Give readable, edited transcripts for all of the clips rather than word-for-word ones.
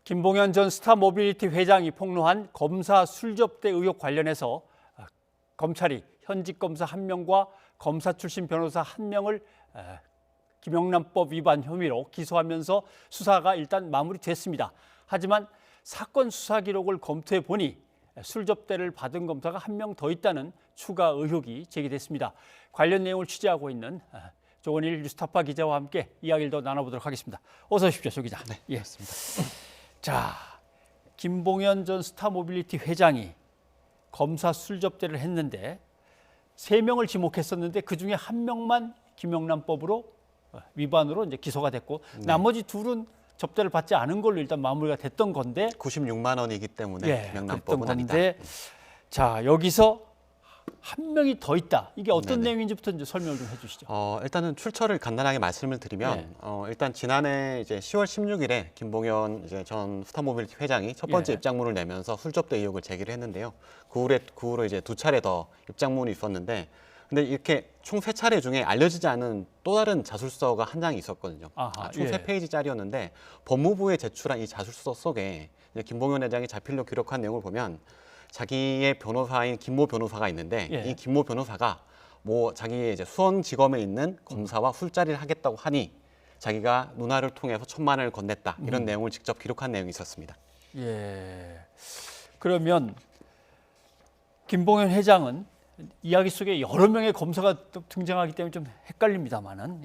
김봉현 전 스타모빌리티 회장이 폭로한 검사 술접대 의혹 관련해서 검찰이 현직 검사 1명과 검사 출신 변호사 1명을 김영란법 위반 혐의로 기소하면서 수사가 일단 마무리됐습니다. 하지만 사건 수사 기록을 검토해 보니 술접대를 받은 검사가 1명 더 있다는 추가 의혹이 제기됐습니다. 관련 내용을 취재하고 있는 조원일 뉴스타파 기자와 함께 이야기를 더 나눠보도록 하겠습니다. 어서 오십시오, 조 기자. 네, 예. 맞습니다. 자, 김봉현 전 스타모빌리티 회장이 검사 술접대를 했는데 3명을 지목했었는데 그중에 1명만 김영란법으로 위반으로 이제 기소가 됐고 나머지 2은 접대를 받지 않은 걸로 일단 마무리가 됐던 건데 96만 원이기 때문에 김영란법은 아니다. 자, 여기서 1명이 더 있다. 이게 어떤 네네. 내용인지부터 이제 설명을 좀 해주시죠. 일단은 출처를 간단하게 말씀을 드리면 일단 지난해 이제 10월 16일에 김봉현 이제 전 스타모빌리티 회장이 첫 번째 입장문을 내면서 술접대 의혹을 제기를 했는데요. 그 후로 이제 2차례 더 입장문이 있었는데, 근데 이렇게 총 3차례 중에 알려지지 않은 또 다른 자술서가 한 장이 있었거든요. 총 3페이지짜리였는데 법무부에 제출한 이 자술서 속에 이제 김봉현 회장이 자필로 기록한 내용을 보면 자기의 변호사인 김모 변호사가 있는데 이 김모 변호사가 뭐 자기의 이제 수원지검에 있는 검사와 술자리를 하겠다고 하니 자기가 누나를 통해서 1,000만 원을 건넸다, 이런 내용을 직접 기록한 내용이 있었습니다. 예. 그러면 김봉현 회장은 이야기 속에 여러 명의 검사가 등장하기 때문에 좀 헷갈립니다만은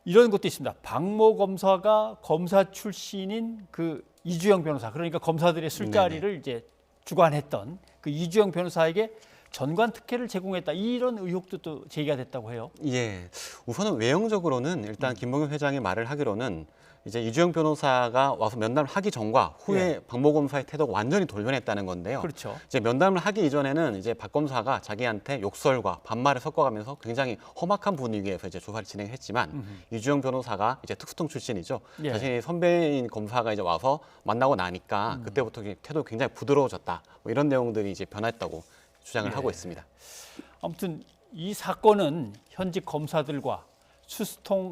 이런 것도 있습니다. 박모 검사가 검사 출신인 그 이주영 변호사, 그러니까 검사들의 술자리를 이제 주관했던 그 이주영 변호사에게 전관 특혜를 제공했다, 이런 의혹도 또 제기가 됐다고 해요. 예, 우선은 외형적으로는 일단 김봉현 회장이 말을 하기로는 이제 이주영 변호사가 와서 면담을 하기 전과 후에 박모 검사의 태도가 완전히 돌변했다는 건데요. 그렇죠. 이제 면담을 하기 이전에는 이제 박 검사가 자기한테 욕설과 반말을 섞어가면서 굉장히 험악한 분위기에서 이제 조사를 진행했지만 이주영 변호사가 이제 특수통 출신이죠. 자신이 선배인 검사가 이제 와서 만나고 나니까 그때부터 태도가 굉장히 부드러워졌다, 뭐 이런 내용들이 이제 변화했다고 주장을 하고 있습니다. 아무튼 이 사건은 현직 검사들과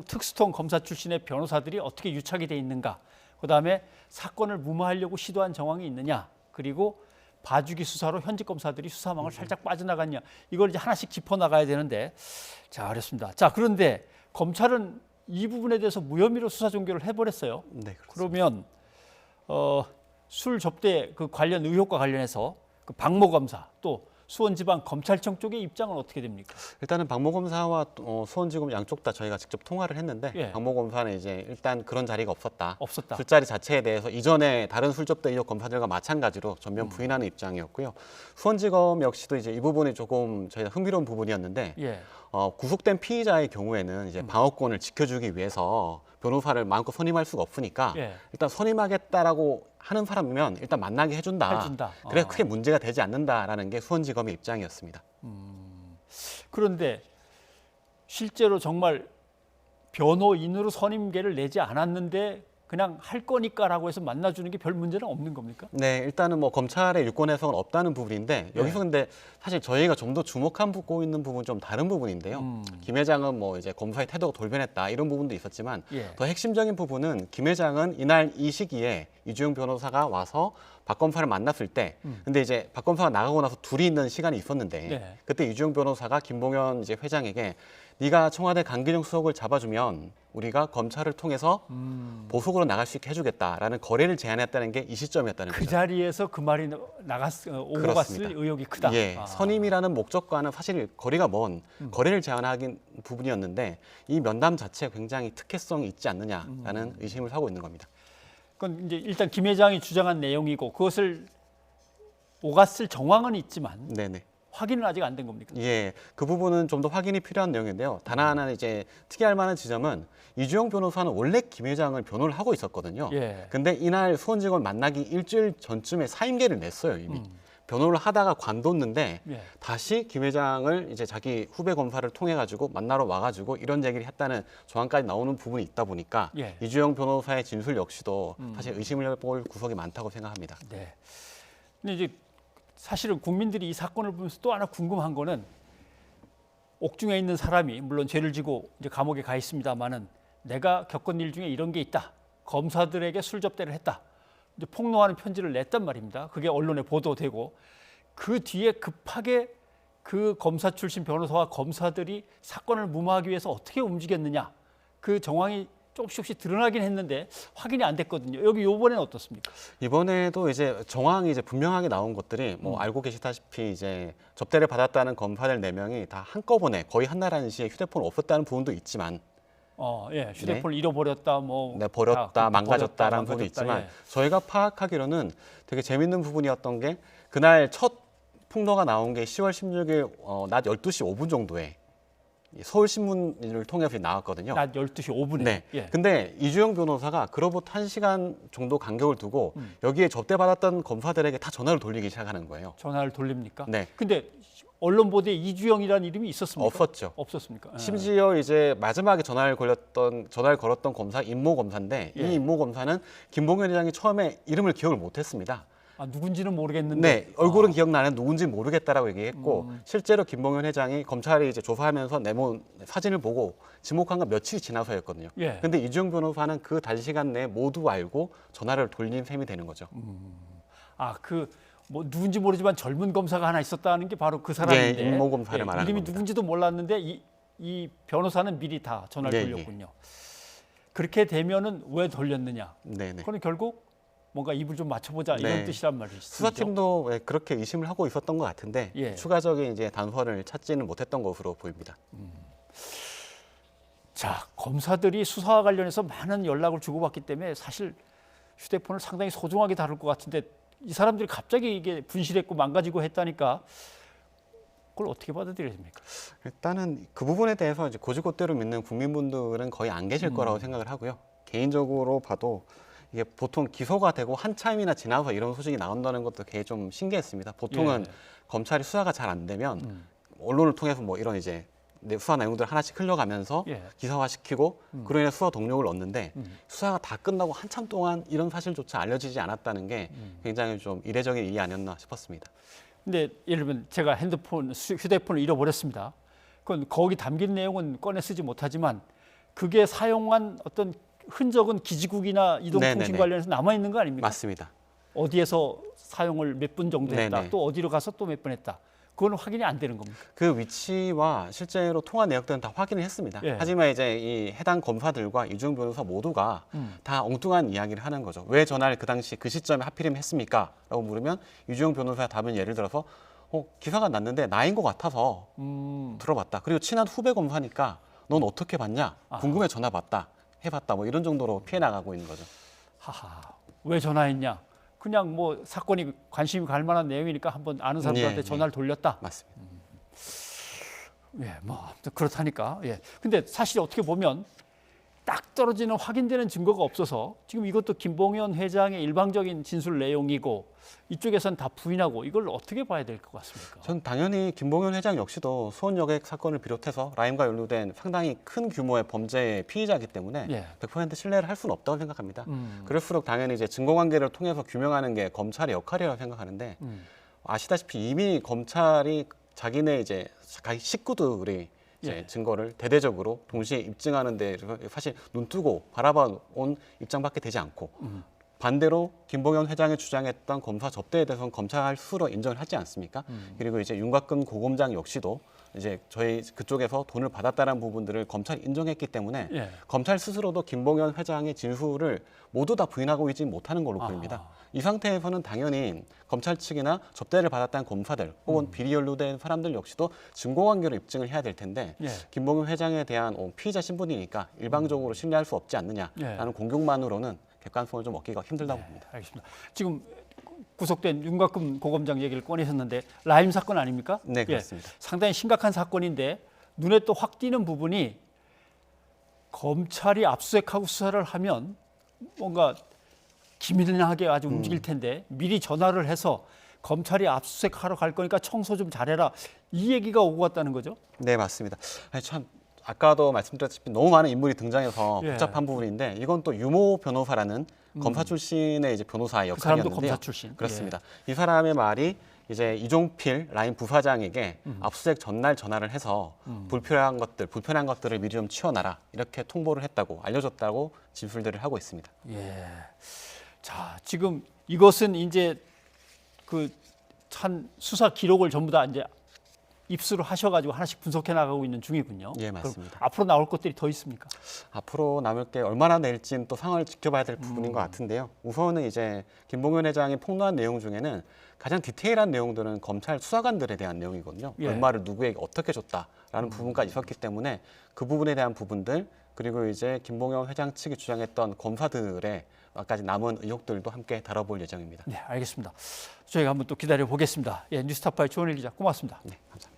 특수통 검사 출신의 변호사들이 어떻게 유착이 돼 있는가, 그다음에 사건을 무마하려고 시도한 정황이 있느냐, 그리고 봐주기 수사로 현직 검사들이 수사망을 살짝 빠져나갔냐, 이걸 이제 하나씩 짚어나가야 되는데, 자, 그렇습니다. 자, 그런데 검찰은 이 부분에 대해서 무혐의로 수사 종결을 해버렸어요. 네, 그렇습니다. 그러면 술 접대 그 관련 의혹과 관련해서 그 박모 검사 또 수원지방검찰청 쪽의 입장은 어떻게 됩니까? 일단은 박모 검사와 수원지검 양쪽 다 저희가 직접 통화를 했는데 박모 검사는 이제 일단 그런 자리가 없었다. 술자리 자체에 대해서 이전에 다른 술접대 의혹 검사들과 마찬가지로 전면 부인하는 입장이었고요. 수원지검 역시도 이제 이 부분이 조금 저희가 흥미로운 부분이었는데 구속된 피의자의 경우에는 이제 방어권을 지켜주기 위해서 변호사를 마음껏 선임할 수가 없으니까 일단 선임하겠다라고 하는 사람이면 일단 만나게 해준다. 그래 크게 문제가 되지 않는다라는 게 수원지검의 입장이었습니다. 그런데 실제로 정말 변호인으로 선임계를 내지 않았는데 그냥 할 거니까라고 해서 만나주는 게 별 문제는 없는 겁니까? 네, 일단은 뭐 검찰의 유권 해석은 없다는 부분인데 여기서 근데 사실 저희가 좀 더 주목하고 있는 부분은 좀 다른 부분인데요. 김 회장은 뭐 이제 검사의 태도가 돌변했다, 이런 부분도 있었지만 더 핵심적인 부분은 김 회장은 이날 이 시기에 이주영 변호사가 와서 박 검사를 만났을 때, 근데 이제 박 검사가 나가고 나서 둘이 있는 시간이 있었는데 그때 이주영 변호사가 김봉현 이제 회장에게 네가 청와대 강기정 수석을 잡아주면 우리가 검찰을 통해서 보석으로 나갈 수 있게 해주겠다라는 거래를 제안했다는 게 이 시점이었다는 거죠. 그 자리에서 그 말이 오고 갔을 의혹이 크다. 선임이라는 목적과는 사실 거리가 먼 거래를 제안하긴 부분이었는데 이 면담 자체가 굉장히 특혜성이 있지 않느냐라는 의심을 하고 있는 겁니다. 그건 이제 일단 김 회장이 주장한 내용이고 그것을 오갔을 정황은 있지만 확인은 아직 안 된 겁니까? 예, 그 부분은 좀 더 확인이 필요한 내용인데요. 단 하나 이제 특이할 만한 지점은 이주영 변호사는 원래 김 회장을 변호를 하고 있었거든요. 근데 이날 수원지검 만나기 일주일 전쯤에 사임계를 냈어요, 이미. 변호를 하다가 관뒀는데 다시 김 회장을 이제 자기 후배 검사를 통해 가지고 만나러 와가지고 이런 얘기를 했다는 조항까지 나오는 부분이 있다 보니까 이주영 변호사의 진술 역시도 사실 의심을 해볼 구석이 많다고 생각합니다. 네. 근데 이제 사실은 국민들이 이 사건을 보면서 또 하나 궁금한 거는 옥중에 있는 사람이 물론 죄를 지고 이제 감옥에 가 있습니다만은 내가 겪은 일 중에 이런 게 있다, 검사들에게 술 접대를 했다. 이제 폭로하는 편지를 냈단 말입니다. 그게 언론에 보도되고 그 뒤에 급하게 그 검사 출신 변호사와 검사들이 사건을 무마하기 위해서 어떻게 움직였느냐 그 정황이 조금씩 드러나긴 했는데 확인이 안 됐거든요. 여기 이번에는 어떻습니까? 이번에도 이제 정황이 이제 분명하게 나온 것들이 뭐 알고 계시다시피 이제 접대를 받았다는 검사들 4명이 다 한꺼번에 거의 한날 한시에 휴대폰을 없었다는 부분도 있지만 예, 휴대폰을 잃어버렸다, 뭐, 네, 버렸다, 망가졌다라는 부분도 망가졌다, 있지만 예. 저희가 파악하기로는 되게 재밌는 부분이었던 게 그날 첫 폭로가 나온 게 10월 16일 낮 12시 5분 정도에 서울신문을 통해서 나왔거든요. 낮 12시 5분에. 네. 예. 근데 이주영 변호사가 그로부터 1시간 정도 간격을 두고 여기에 접대받았던 검사들에게 다 전화를 돌리기 시작하는 거예요. 전화를 돌립니까? 네. 근데 언론 보도에 이주영이라는 이름이 있었습니까? 없었죠. 없었습니까? 예. 심지어 이제 마지막에 전화를 걸었던 검사 임모 검사인데 예. 이 임모 검사는 김봉현 회장이 처음에 이름을 기억을 못했습니다. 누군지는 모르겠는데. 네, 얼굴은 기억나는 누군지 모르겠다라고 얘기했고 실제로 김봉현 회장이 검찰이 이제 조사하면서 내몬 사진을 보고 지목한 건 며칠이 지나서였거든요. 예. 근데 이주영 변호사는 그 단시간 내에 모두 알고 전화를 돌린 셈이 되는 거죠. 뭐 누군지 모르지만 젊은 검사가 하나 있었다는 게 바로 그 사람인데. 네, 임모 검사를 말하는 이름이 겁니다. 누군지도 몰랐는데 이 변호사는 미리 다 전화를 네, 돌렸군요. 그렇게 되면은 왜 돌렸느냐? 네네. 그건 결국 뭔가 입을 좀 맞춰보자 이런 네. 뜻이란 말이죠. 수사팀도 그렇게 의심을 하고 있었던 것 같은데 예. 추가적인 이제 단서를 찾지는 못했던 것으로 보입니다. 자, 검사들이 수사와 관련해서 많은 연락을 주고받기 때문에 사실 휴대폰을 상당히 소중하게 다룰 것 같은데 이 사람들이 갑자기 이게 분실했고 망가지고 했다니까 그걸 어떻게 받아들여야 됩니까? 일단은 그 부분에 대해서 이제 고지고대로 믿는 국민분들은 거의 안 계실 거라고 생각을 하고요. 개인적으로 봐도 이게 보통 기소가 되고 한참이나 지나서 이런 소식이 나온다는 것도 되게 좀 신기했습니다. 보통은 예. 검찰이 수사가 잘 안 되면 언론을 통해서 뭐 이런 이제 수사 내용들 하나씩 흘러가면서 예. 기사화시키고 그로 인해 수사 동력을 얻는데 수사가 다 끝나고 한참 동안 이런 사실조차 알려지지 않았다는 게 굉장히 좀 이례적인 일이 아니었나 싶었습니다. 근데 예를 들면 제가 휴대폰을 잃어버렸습니다. 그건 거기 담긴 내용은 꺼내 쓰지 못하지만 그게 사용한 어떤 흔적은 기지국이나 이동통신 네네네. 관련해서 남아 있는 거 아닙니까? 맞습니다. 어디에서 사용을 몇 분 정도 했다. 네네. 또 어디로 가서 또 몇 번 했다. 그건 확인이 안 되는 겁니까? 그 위치와 실제로 통화 내역들은 다 확인을 했습니다. 예. 하지만 이제 이 해당 검사들과 이주영 변호사 모두가 다 엉뚱한 이야기를 하는 거죠. 왜 전화를 그 당시 그 시점에 하필이면 했습니까? 라고 물으면 이주영 변호사의 답은 예를 들어서 기사가 났는데 나인 것 같아서 들어봤다. 그리고 친한 후배 검사니까 넌 어떻게 봤냐? 궁금해 전화 받다. 해봤다. 뭐 이런 정도로 피해 나가고 있는 거죠. 하하, 왜 전화했냐? 그냥 뭐 사건이 관심이 갈 만한 내용이니까 한번 아는 사람들한테 예, 전화를 돌렸다. 맞습니다. 예, 뭐 아무튼 그렇다니까. 예. 근데 사실 어떻게 보면 딱 떨어지는 확인되는 증거가 없어서 지금 이것도 김봉현 회장의 일방적인 진술 내용이고 이쪽에선 다 부인하고 이걸 어떻게 봐야 될 것 같습니까? 전 당연히 김봉현 회장 역시도 수원 여객 사건을 비롯해서 라임과 연루된 상당히 큰 규모의 범죄의 피의자이기 때문에 예. 100% 신뢰를 할 수는 없다고 생각합니다. 그럴수록 당연히 이제 증거관계를 통해서 규명하는 게 검찰의 역할이라고 생각하는데 아시다시피 이미 검찰이 자기네 이제 식구들이 이제 예. 증거를 대대적으로 동시에 입증하는데 사실 눈 뜨고 바라봐 온 입장밖에 되지 않고 반대로 김봉현 회장이 주장했던 검사 접대에 대해서는 검찰 스스로 인정을 하지 않습니까? 그리고 이제 윤곽근 고검장 역시도 이제 저희 그쪽에서 돈을 받았다는 부분들을 검찰이 인정했기 때문에 예. 검찰 스스로도 김봉현 회장의 진술을 모두 다 부인하고 있지 못하는 걸로 보입니다. 이 상태에서는 당연히 검찰 측이나 접대를 받았다는 검사들 혹은 비리 연루된 사람들 역시도 증거관계로 입증을 해야 될 텐데 예. 김봉현 회장에 대한 피의자 신분이니까 일방적으로 신뢰할 수 없지 않느냐라는 공격만으로는 객관성을 좀 얻기가 힘들다고 봅니다. 알겠습니다. 지금 구속된 윤곽금 고검장 얘기를 꺼내셨는데 라임 사건 아닙니까? 네, 그렇습니다. 상당히 심각한 사건인데 눈에 또 확 띄는 부분이 검찰이 압수수색하고 수사를 하면 뭔가 기민하게 아주 움직일 텐데 미리 전화를 해서 검찰이 압수수색하러 갈 거니까 청소 좀 잘해라 이 얘기가 오고 갔다는 거죠? 네, 맞습니다. 아니, 참 아까도 말씀드렸다시피 너무 많은 인물이 등장해서 예. 복잡한 부분인데 이건 또 유모 변호사라는 검사 출신의 이제 변호사의 그 사람도 역할이었는데요. 검사 출신. 그렇습니다. 이 사람의 말이 이제 이종필 라인 부사장에게 압수수색 전날 전화를 해서 불편한 것들을 미리 좀 치워놔라 이렇게 통보를 했다고 알려줬다고 진술들을 하고 있습니다. 예. 자, 지금 이것은 이제 그 한 수사 기록을 전부 다 이제 입수를 하셔가지고 하나씩 분석해 나가고 있는 중이군요. 예, 맞습니다. 앞으로 나올 것들이 더 있습니까? 앞으로 남을 게 얼마나 될지는 또 상황을 지켜봐야 될 부분인 것 같은데요. 우선은 이제 김봉현 회장이 폭로한 내용 중에는 가장 디테일한 내용들은 검찰 수사관들에 대한 내용이거든요. 예. 얼마를 누구에게 어떻게 줬다라는 부분까지 있었기 때문에 그 부분에 대한 부분들 그리고 이제 김봉현 회장 측이 주장했던 검사들의 까지 남은 의혹들도 함께 다뤄볼 예정입니다. 네, 알겠습니다. 저희가 한번 또 기다려 보겠습니다. 예, 뉴스타파의 조원일 기자 고맙습니다. 네, 감사합니다.